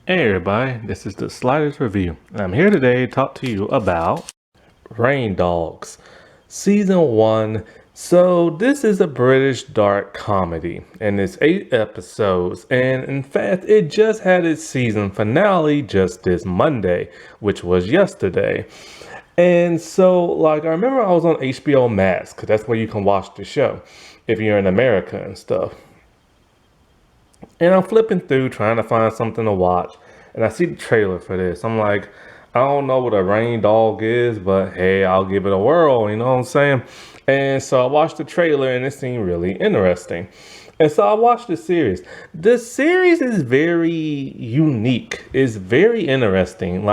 Hey everybody, this is the Sliders Review. I'm here today to talk to you about Rain Dogs, Season 1. So this is a British dark comedy, and it's 8 episodes, and in fact it just had its season finale just this Monday, which was yesterday. And so I remember I was on HBO Max, because that's where you can watch the show, if you're in America and stuff. And I'm flipping through trying to find something to watch. And I see the trailer for this. I'm like, I don't know what a rain dog is, but hey, I'll give it a whirl. You know what I'm saying? And so I watched the trailer and it seemed really interesting. And so I watched the series. The series is very unique. It's very interesting.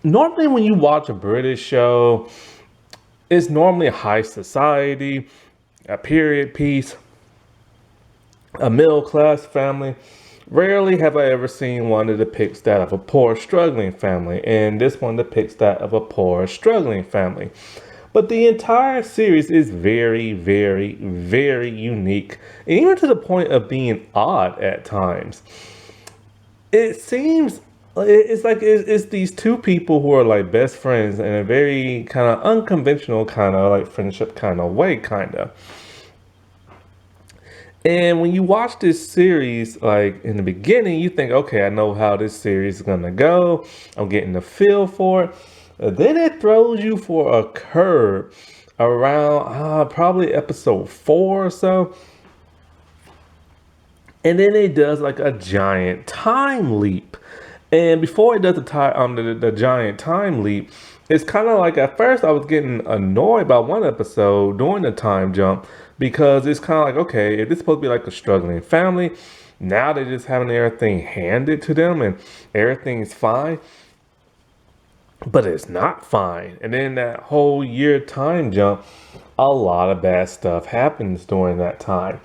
Normally when you watch a British show, it's normally a high society, a period piece, a middle class family. Rarely have I ever seen one that depicts that of a poor, struggling family, and this one depicts that of a poor, struggling family. But the entire series is very, very, very unique, and even to the point of being odd at times. It seems it's these two people who are like best friends in a very kind of unconventional kind of like friendship kind of way, kind of. And when you watch this series, like in the beginning, you think, okay, I know how this series is gonna go. I'm getting the feel for it. Then it throws you for a curve around probably episode 4 or so. And then it does like a giant time leap. And before it does the giant time leap, it's kind of like at first I was getting annoyed by one episode during the time jump because it's kind of like, okay, if this is supposed to be like a struggling family, now they're just having everything handed to them and everything's fine, but it's not fine. And then that whole year time jump, a lot of bad stuff happens during that time.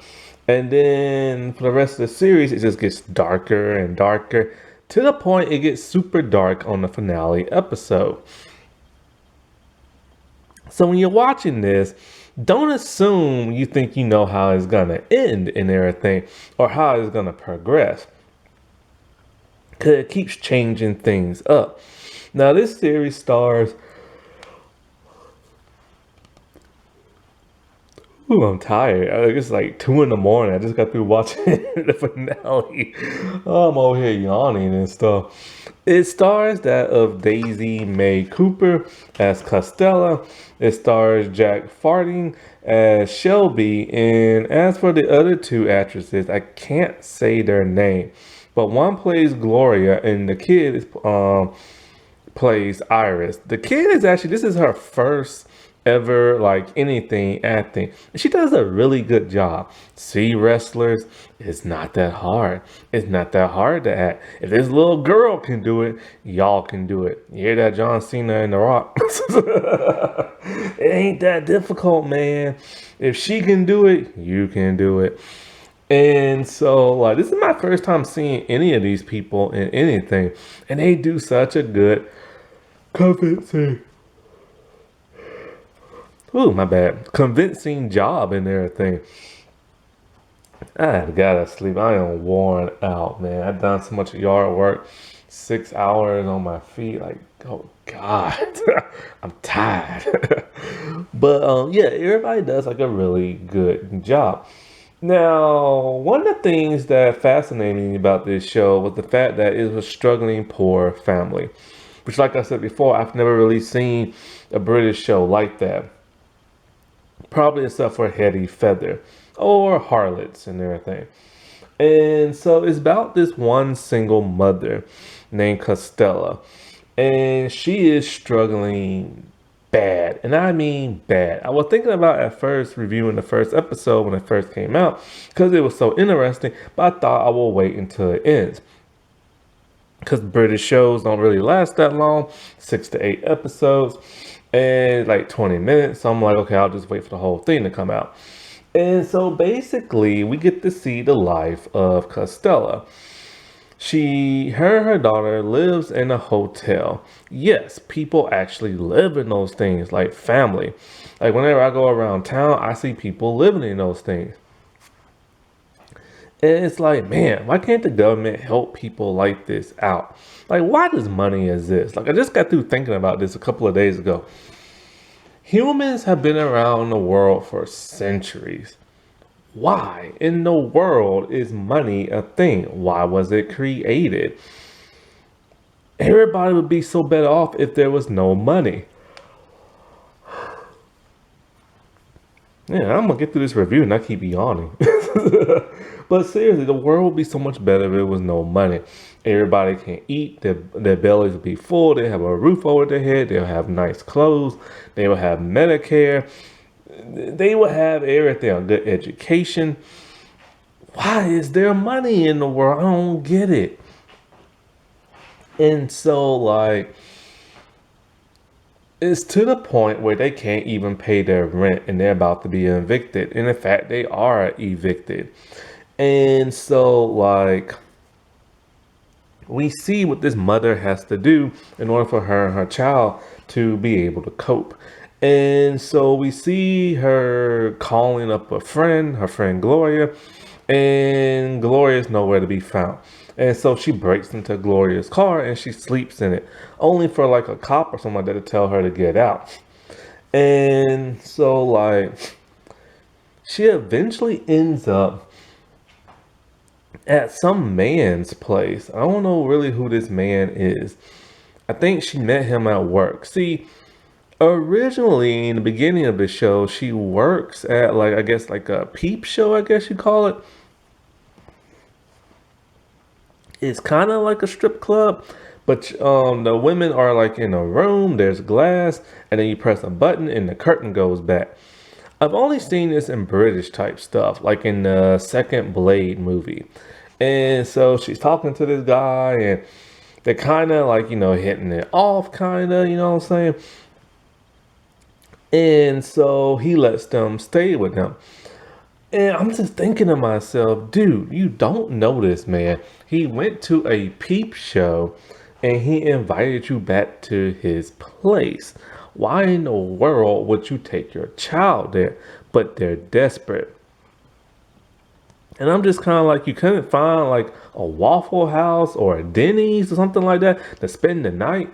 And then for the rest of the series, it just gets darker and darker to the point it gets super dark on the finale episode. So when you're watching this, don't assume you think you know how it's gonna end and everything or how it's gonna progress. Cause it keeps changing things up. Now this series stars. Ooh, I'm tired. It's like 2 in the morning. I just got through watching the finale. Oh, I'm over here yawning and stuff. It stars that of Daisy May Cooper as Costello. It stars Jack Farthing as Shelby. And as for the other two actresses, I can't say their name. But one plays Gloria and the kid plays Iris. The kid is actually, this is her first ever like anything acting. And she does a really good job. See, wrestlers, it's not that hard. It's not that hard to act. If this little girl can do it, y'all can do it. You hear that, John Cena and The Rock? It ain't that difficult, man. If she can do it, you can do it. And so, like, this is my first time seeing any of these people in anything, and they do such a good convincing. Ooh, my bad. Convincing job and everything. I gotta sleep. I am worn out, man. I've done so much yard work, 6 hours on my feet. Like, oh God, I'm tired. But yeah, everybody does like a really good job. Now, one of the things that fascinated me about this show was the fact that it was a struggling poor family, which, like I said before, I've never really seen a British show like that. Probably except for Hetty Feather or Harlots and everything. And so it's about this one single mother named Costello. And she is struggling bad. And I mean bad. I was thinking about at first reviewing the first episode when it first came out because it was so interesting, but I thought I will wait until it ends. Because British shows don't really last that long, 6 to 8 episodes and like 20 minutes. So I'm like, okay, I'll just wait for the whole thing to come out. And so basically, we get to see the life of Costello. Her and her daughter lives in a hotel. Yes, people actually live in those things, like family. Like whenever I go around town, I see people living in those things. And it's like, man, why can't the government help people like this out? Like, why does money exist? Like, I just got through thinking about this a couple of days ago. Humans have been around the world for centuries. Why in the world is money a thing? Why was it created? Everybody would be so better off if there was no money. Yeah, I'm gonna get through this review and not keep yawning. But seriously, the world would be so much better if there was no money. Everybody can eat, their bellies will be full, they have a roof over their head, they'll have nice clothes, they will have Medicare, they will have everything, a good education. Why is there money in the world? I don't get it. And so, like, it's to the point where they can't even pay their rent and they're about to be evicted. And in fact, they are evicted. And so, like, we see what this mother has to do in order for her and her child to be able to cope. And so we see her calling up a friend, her friend Gloria, and Gloria's nowhere to be found. And so she breaks into Gloria's car and she sleeps in it, only for like a cop or something like that to tell her to get out. And so, like, she eventually ends up at some man's place. I don't know really who this man is. I think she met him at work. See, originally in the beginning of the show, she works at, like, I guess like a peep show, I guess you call it. It's kind of like a strip club, but the women are like in a room, there's glass, and then you press a button and the curtain goes back. I've only seen this in British type stuff, like in the second Blade movie. And so she's talking to this guy, and they're kind of like, hitting it off, kind of, you know what I'm saying? And so he lets them stay with him. And I'm just thinking to myself, dude, you don't know this man. He went to a peep show and he invited you back to his place. Why in the world would you take your child there? But they're desperate. And I'm just kind of like, you couldn't find like a Waffle House or a Denny's or something like that to spend the night.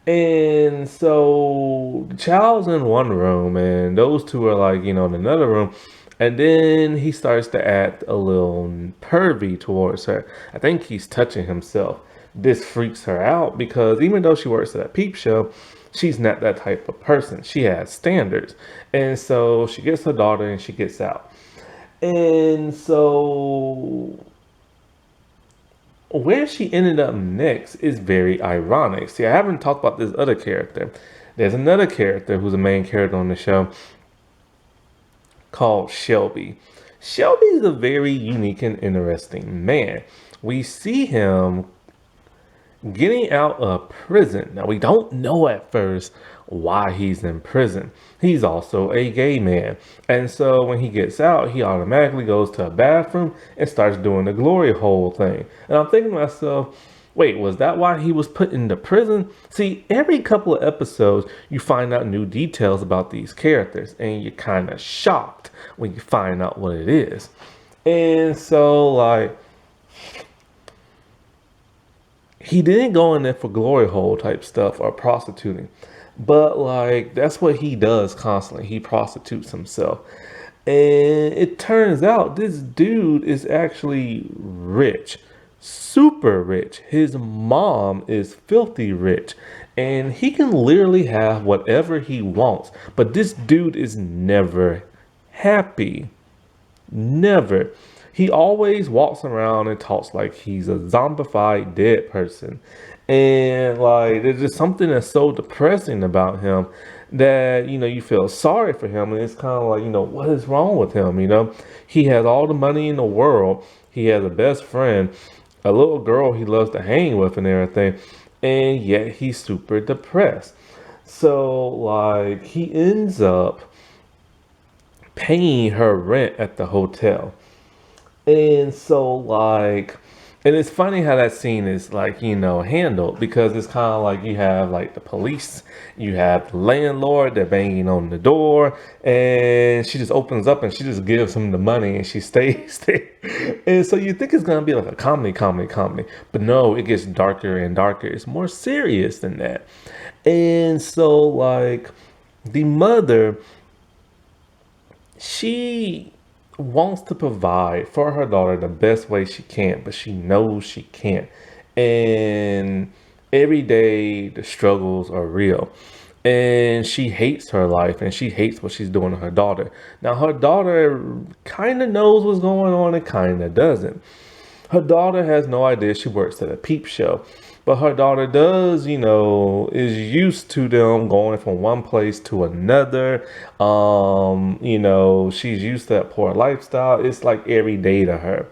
And so the child's in one room and those two are like, in another room. And then he starts to act a little pervy towards her. I think he's touching himself. This freaks her out because even though she works at a peep show, she's not that type of person. She has standards. And so she gets her daughter and she gets out. And so where she ended up next is very ironic. See, I haven't talked about this other character. There's another character who's a main character on the show called Shelby. Shelby is a very unique and interesting man. We see him getting out of prison. Now, we don't know at first why he's in prison. He's also a gay man. And so when he gets out, he automatically goes to a bathroom and starts doing the glory hole thing. And I'm thinking to myself, wait, was that why he was put into prison? See, every couple of episodes, you find out new details about these characters, and you're kind of shocked when you find out what it is. And so, like, he didn't go in there for glory hole type stuff or prostituting. But, like, that's what he does constantly. He prostitutes himself. And it turns out this dude is actually rich. Super rich. His mom is filthy rich. And he can literally have whatever he wants. But this dude is never happy. Never. He always walks around and talks like he's a zombified dead person. And like there's just something that's so depressing about him that you feel sorry for him, and it's kind of like what is wrong with him. He has all the money in the world, he has a best friend, a little girl he loves to hang with and everything, and yet he's super depressed. So like he ends up paying her rent at the hotel. And so like And it's funny how that scene is like, handled because it's kind of like you have like the police, you have the landlord, they're banging on the door, and she just opens up and she just gives him the money and she stays there. And so you think it's gonna be like a comedy, but no, it gets darker and darker. It's more serious than that. And so like the mother, she wants to provide for her daughter the best way she can, but she knows she can't. And every day the struggles are real. And she hates her life and she hates what she's doing to her daughter. Now, her daughter kind of knows what's going on and kind of doesn't. Her daughter has no idea she works at a peep show. But her daughter does, is used to them going from one place to another. She's used to that poor lifestyle. It's like every day to her.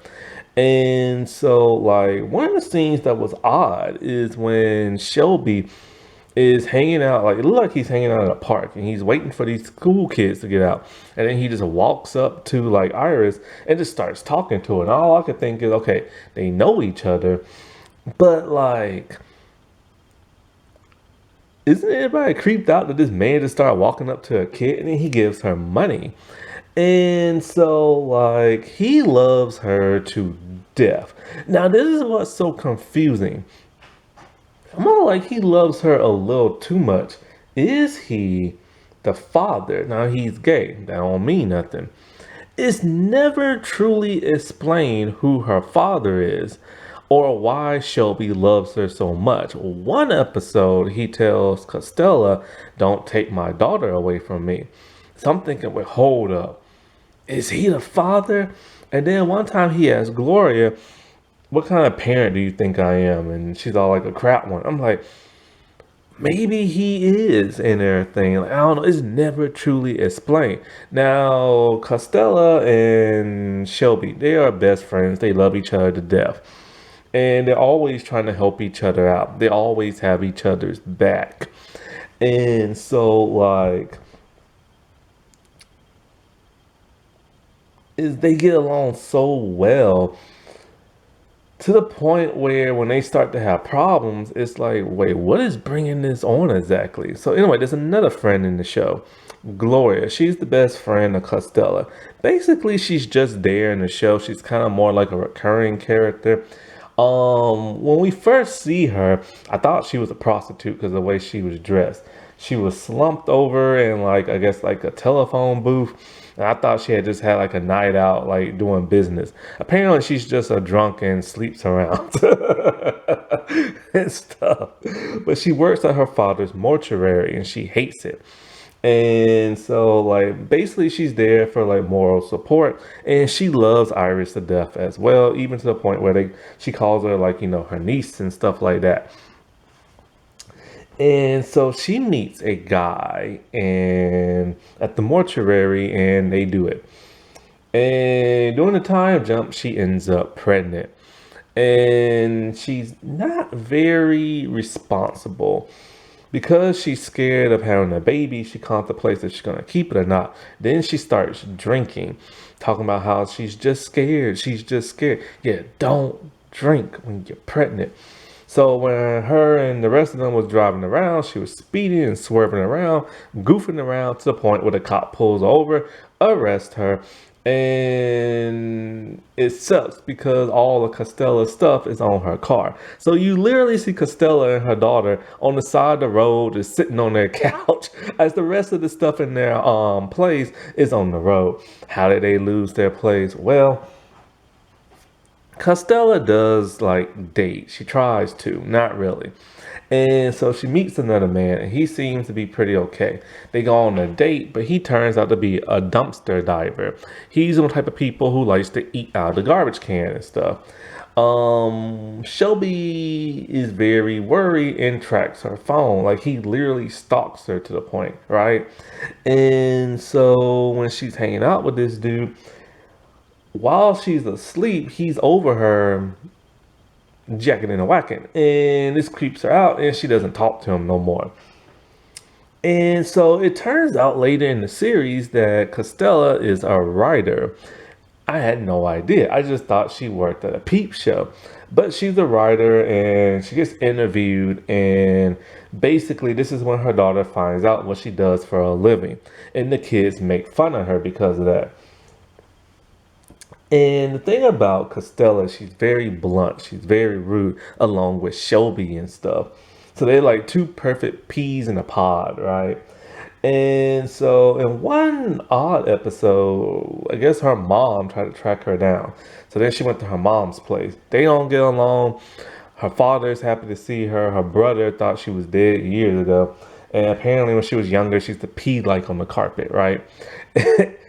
And so, like, one of the scenes that was odd is when Shelby is hanging out, like, it looked like he's hanging out at a park and he's waiting for these school kids to get out. And then he just walks up to, like, Iris and just starts talking to her. And all I could think is, okay, they know each other. But like, isn't everybody creeped out that this man just started walking up to a kid and then he gives her money? And so like he loves her to death. Now this is what's so confusing. More like he loves her a little too much. Is he the father? Now he's gay. That don't mean nothing. It's never truly explained who her father is or why Shelby loves her so much. One episode, he tells Costello, "Don't take my daughter away from me." So I'm thinking, wait, hold up. Is he the father? And then one time he asks Gloria, "What kind of parent do you think I am?" And she's all like, "A crap one." I'm like, maybe he is and everything. Like, I don't know. It's never truly explained. Now, Costello and Shelby, they are best friends. They love each other to death. And they're always trying to help each other out. They always have each other's back. And so, like, is they get along so well to the point where when they start to have problems, it's like, wait, what is bringing this on exactly? So anyway, there's another friend in the show, Gloria. She's the best friend of Costello. Basically, she's just there in the show. She's kind of more like a recurring character. When we first see her, I thought she was a prostitute because of the way she was dressed. She was slumped over in like, I guess like a telephone booth. And I thought she had just had like a night out, like doing business. Apparently she's just a drunk and sleeps around and stuff. But she works at her father's mortuary and she hates it. And so like basically she's there for like moral support, and she loves Iris to death as well, even to the point where she calls her like, her niece and stuff like that. And so she meets a guy and at the mortuary and they do it. And during the time jump, she ends up pregnant. And she's not very responsible. Because she's scared of having a baby, she contemplates if she's going to keep it or not. Then she starts drinking, talking about how she's just scared. She's just scared. Yeah, don't drink when you're pregnant. So when her and the rest of them was driving around, she was speeding and swerving around, goofing around to the point where the cop pulls over, arrests her. And it sucks because all of Costello's stuff is on her car. So you literally see Costello and her daughter on the side of the road, just sitting on their couch as the rest of the stuff in their place is on the road. How did they lose their place? Well, Costello does like date. She tries to, not really. And so she meets another man and he seems to be pretty okay. They go on a date, but he turns out to be a dumpster diver. He's the type of people who likes to eat out of the garbage can and stuff. Shelby is very worried and tracks her phone. Like he literally stalks her to the point, right? And so when she's hanging out with this dude, while she's asleep, he's over her jacking and whacking, and this creeps her out and she doesn't talk to him no more. And so it turns out later in the series that Costello is a writer. I had no idea. I just thought she worked at a peep show. But she's a writer and she gets interviewed, and basically this is when her daughter finds out what she does for a living, and the kids make fun of her because of that. And the thing about Costello, she's very blunt, she's very rude, along with Shelby and stuff. So they're like two perfect peas in a pod, right? And so in one odd episode, I guess her mom tried to track her down. So then she went to her mom's place. They don't get along. Her father's happy to see her. Her brother thought she was dead years ago. And apparently when she was younger, she used to pee like on the carpet, right?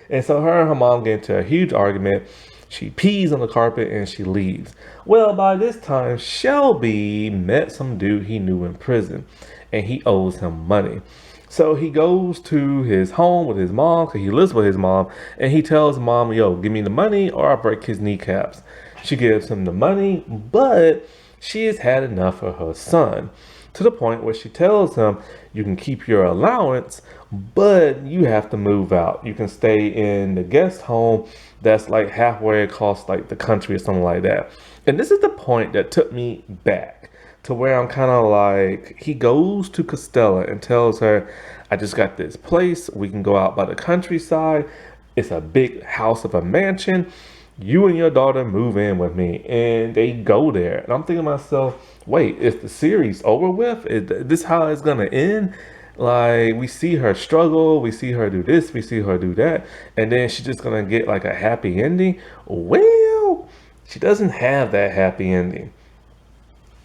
And so her and her mom get into a huge argument. She pees on the carpet and she leaves. Well, by this time, Shelby met some dude he knew in prison and he owes him money. So he goes to his home with his mom, because he lives with his mom, and he tells mom, yo, give me the money or I'll break his kneecaps. She gives him the money, but she has had enough of her son, to the point where she tells him, you can keep your allowance, but you have to move out. You can stay in the guest home that's like halfway across like the country or something like that. And this is the point that took me back to where I'm kind of like, he goes to Costello and tells her, I just got this place. We can go out by the countryside. It's a big house of a mansion. You and your daughter move in with me. And they go there. And I'm thinking to myself, wait, is the series over with? Is this how it's going to end? Like, we see her struggle, we see her do this, we see her do that, and then she's just gonna get like a happy ending. Well, she doesn't have that happy ending.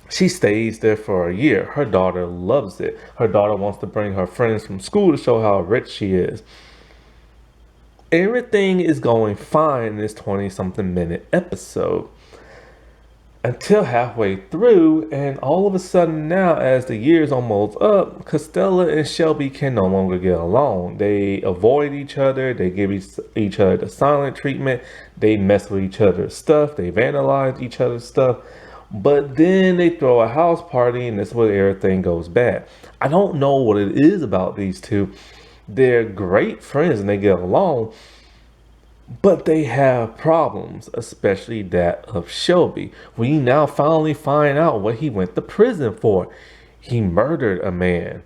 She stays there for a year. Her daughter loves it. Her daughter wants to bring her friends from school to show how rich she is. Everything is going fine in this 20 something minute episode until halfway through, and all of a sudden now, as the year's almost up, Costello and Shelby can no longer get along. They avoid each other, they give each other the silent treatment, they mess with each other's stuff, they vandalize each other's stuff, but then they throw a house party and that's where everything goes bad. I don't know what it is about these two. They're great friends and they get along, but they have problems, especially that of Shelby. We now finally find out what he went to prison for. He murdered a man.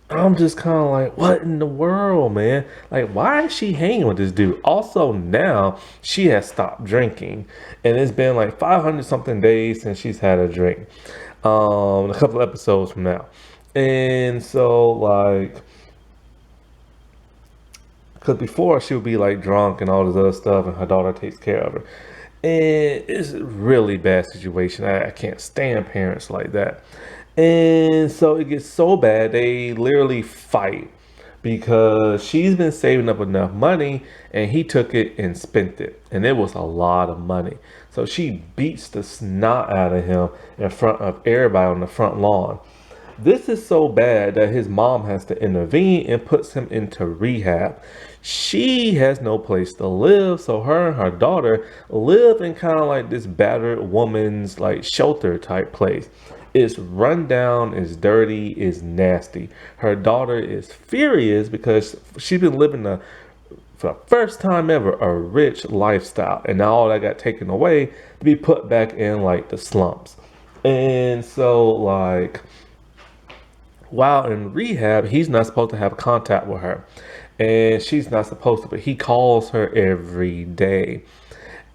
I'm just kind of like, what in the world, man? Like, why is she hanging with this dude? Also, now she has stopped drinking, and it's been like 500 something days since she's had a drink. A couple episodes from now, and so like, because before she would be like drunk and all this other stuff, and her daughter takes care of her. And it's a really bad situation. I can't stand parents like that. And so it gets so bad, they literally fight because she's been saving up enough money and he took it and spent it. And it was a lot of money. So she beats the snot out of him in front of everybody on the front lawn. This is so bad that his mom has to intervene and puts him into rehab. She has no place to live, so her and her daughter live in kind of like this battered woman's like shelter type place. It's run down, it's dirty, it's nasty. Her daughter is furious because she's been living for the first time ever, a rich lifestyle, and now all that got taken away to be put back in like the slumps. And so like, while in rehab, he's not supposed to have contact with her. And she's not supposed to, but he calls her every day.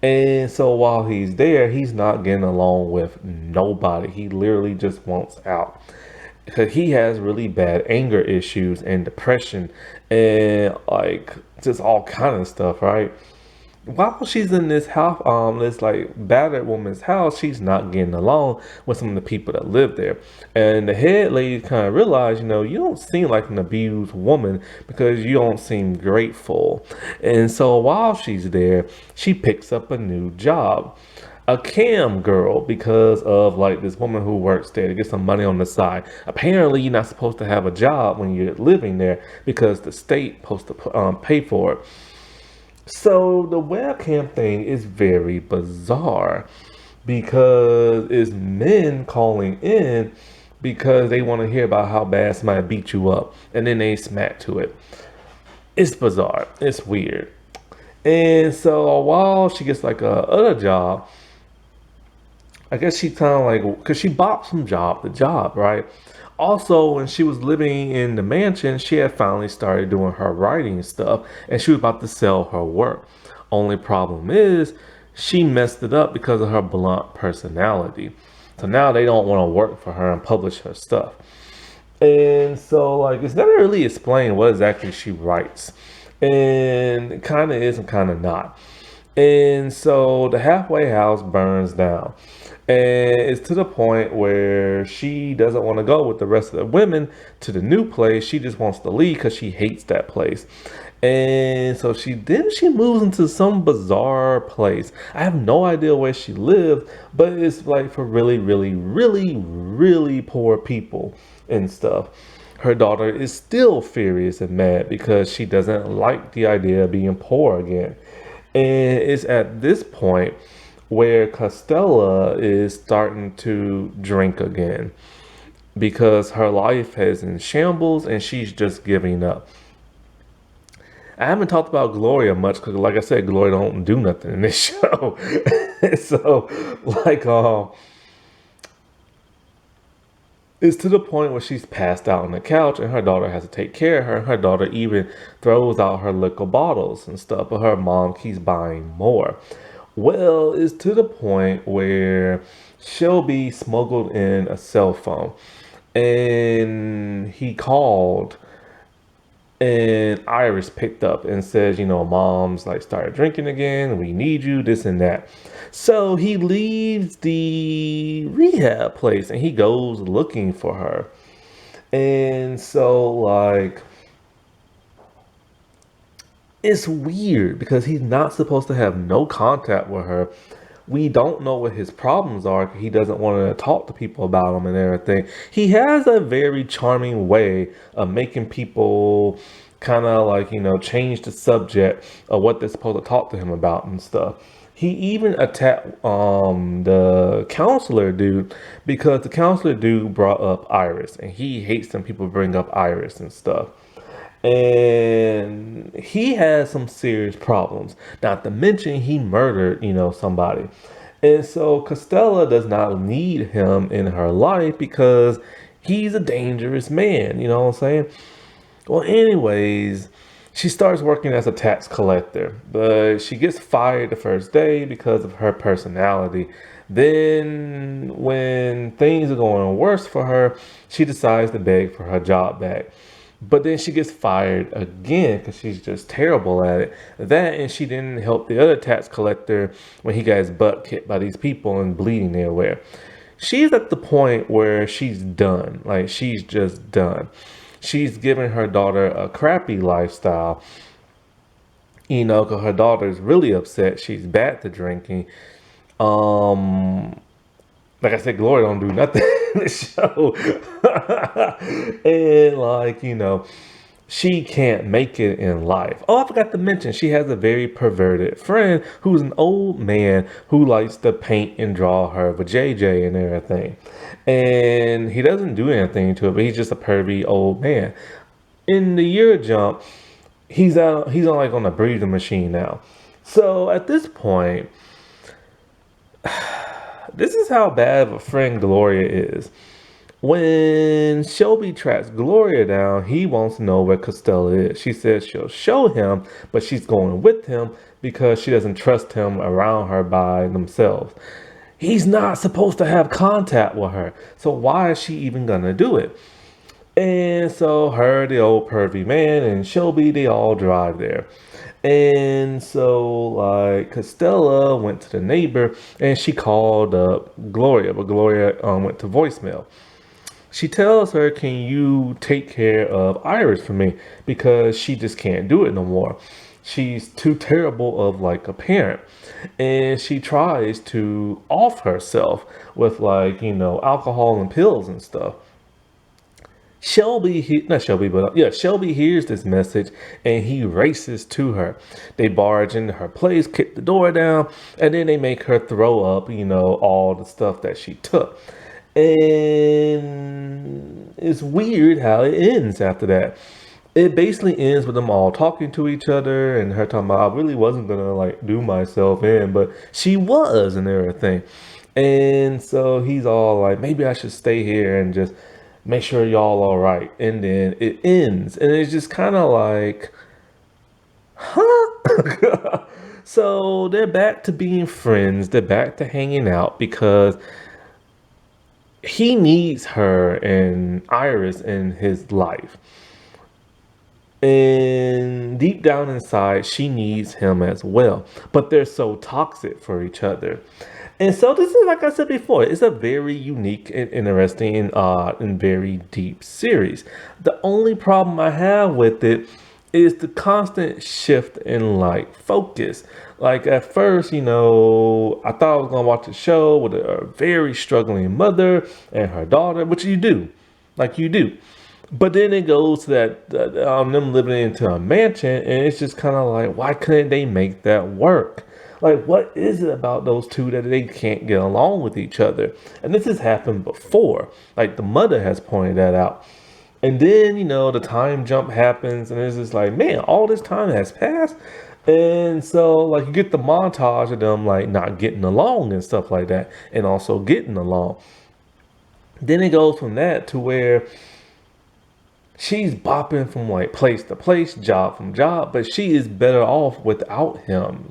And so while he's there, he's not getting along with nobody. He literally just wants out. Because he has really bad anger issues and depression and like just all kind of stuff, right? While she's in this house, this like battered woman's house, she's not getting along with some of the people that live there. And the head lady kind of realized, you don't seem like an abused woman because you don't seem grateful. And so while she's there, she picks up a new job, a cam girl, because of like this woman who works there to get some money on the side. Apparently, you're not supposed to have a job when you're living there because the state supposed to pay for it. So the webcam thing is very bizarre because it's men calling in because they want to hear about how bad somebody beat you up and then they smack to it. It's bizarre. It's weird. And so while she gets like a other job, I guess she kind of like, because she bopped from job to job, right? Also, when she was living in the mansion, she had finally started doing her writing stuff and she was about to sell her work. Only problem is she messed it up because of her blunt personality. So now they don't want to work for her and publish her stuff. And so, like, it's never really explained what exactly she writes. And it kind of is and kind of not. And so the halfway house burns down. And it's to the point where she doesn't want to go with the rest of the women to the new place. She just wants to leave because she hates that place. And so she moves into some bizarre place. I have no idea where she lives, but it's like for really, really, really, really poor people and stuff. Her daughter is still furious and mad because she doesn't like the idea of being poor again. And it's at this point where Costella is starting to drink again because her life is in shambles and she's just giving up. I haven't talked about Gloria much because, like I said, Gloria don't do nothing in this show. So, like, it's to the point where she's passed out on the couch and her daughter has to take care of her. Her daughter even throws out her liquor bottles and stuff, but her mom keeps buying more. Well, it's to the point where Shelby smuggled in a cell phone and he called and Iris picked up and says, mom's like started drinking again. We need you, this and that. So he leaves the rehab place and he goes looking for her. And so, like, it's weird because he's not supposed to have no contact with her. We don't know what his problems are. He doesn't want to talk to people about them and everything. He has a very charming way of making people kind of like, change the subject of what they're supposed to talk to him about and stuff. He even attacked the counselor dude because the counselor dude brought up Iris and he hates when people bring up Iris and stuff. And he has some serious problems. Not to mention he murdered, somebody. And so Costello does not need him in her life because he's a dangerous man, you know what I'm saying? Well, anyways, she starts working as a tax collector, but she gets fired the first day because of her personality. Then, when things are going worse for her, she decides to beg for her job back. But then she gets fired again because she's just terrible at it. That and she didn't help the other tax collector when he got his butt kicked by these people and bleeding everywhere. She's at the point where she's done. Like, she's just done. She's giving her daughter a crappy lifestyle, because her daughter is really upset. She's back to drinking. Like I said, Gloria don't do nothing in the show. And she can't make it in life. Oh, I forgot to mention, she has a very perverted friend who's an old man who likes to paint and draw her with JJ and everything. And he doesn't do anything to it, but he's just a pervy old man. In the year jump, he's on a breathing machine now. So at this point, this is how bad of a friend Gloria is. When Shelby tracks Gloria down, he wants to know where Costello is. She says she'll show him, but she's going with him because she doesn't trust him around her by themselves. He's not supposed to have contact with her, so why is she even gonna do it? And so her, the old pervy man, and Shelby, they all drive there. And so, like, Costello went to the neighbor and she called up Gloria, but Gloria went to voicemail. She tells her, can you take care of Iris for me? Because she just can't do it no more. She's too terrible of like a parent. And she tries to off herself with alcohol and pills and stuff. Shelby hears this message and he races to her. They barge into her place, kick the door down, and then they make her throw up, all the stuff that she took. And it's weird how it ends after that. It basically ends with them all talking to each other and her talking about, I really wasn't gonna do myself in, but she was and everything. And so he's all like, maybe I should stay here and just make sure y'all all right. And then it ends. And it's just kind of like, huh? So they're back to being friends. They're back to hanging out because he needs her and Iris in his life. And deep down inside, she needs him as well. But they're so toxic for each other. And so this is, like I said before, it's a very unique and interesting and very deep series. The only problem I have with it is the constant shift in like focus. Like at first, I thought I was gonna watch a show with a very struggling mother and her daughter, which you do, like you do. But then it goes to them living into a mansion, and it's just kind of like, why couldn't they make that work? Like, what is it about those two that they can't get along with each other? And this has happened before. Like, the mother has pointed that out. And then, the time jump happens, and it's just like, man, all this time has passed. And so, like, you get the montage of them, like, not getting along and stuff like that, and also getting along. Then it goes from that to where she's bopping from like place to place, job from job, but she is better off without him.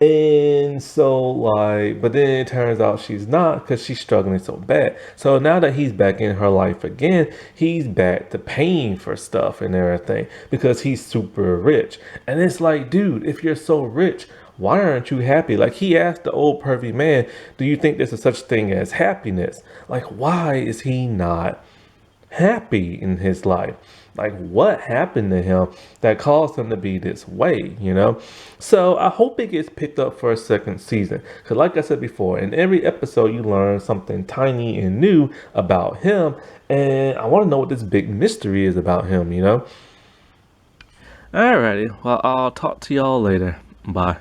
And so like, but then it turns out she's not because she's struggling so bad. So now that he's back in her life again, he's back to paying for stuff and everything because he's super rich. And it's like, dude, if you're so rich, why aren't you happy? Like he asked the old pervy man, do you think there's a such thing as happiness? Like, why is he not happy in his life? Like what happened to him that caused him to be this way? So I hope it gets picked up for a second season, because like I said before, in every episode you learn something tiny and new about him, and I want to know what this big mystery is about him. Alrighty, well, I'll talk to y'all later. Bye.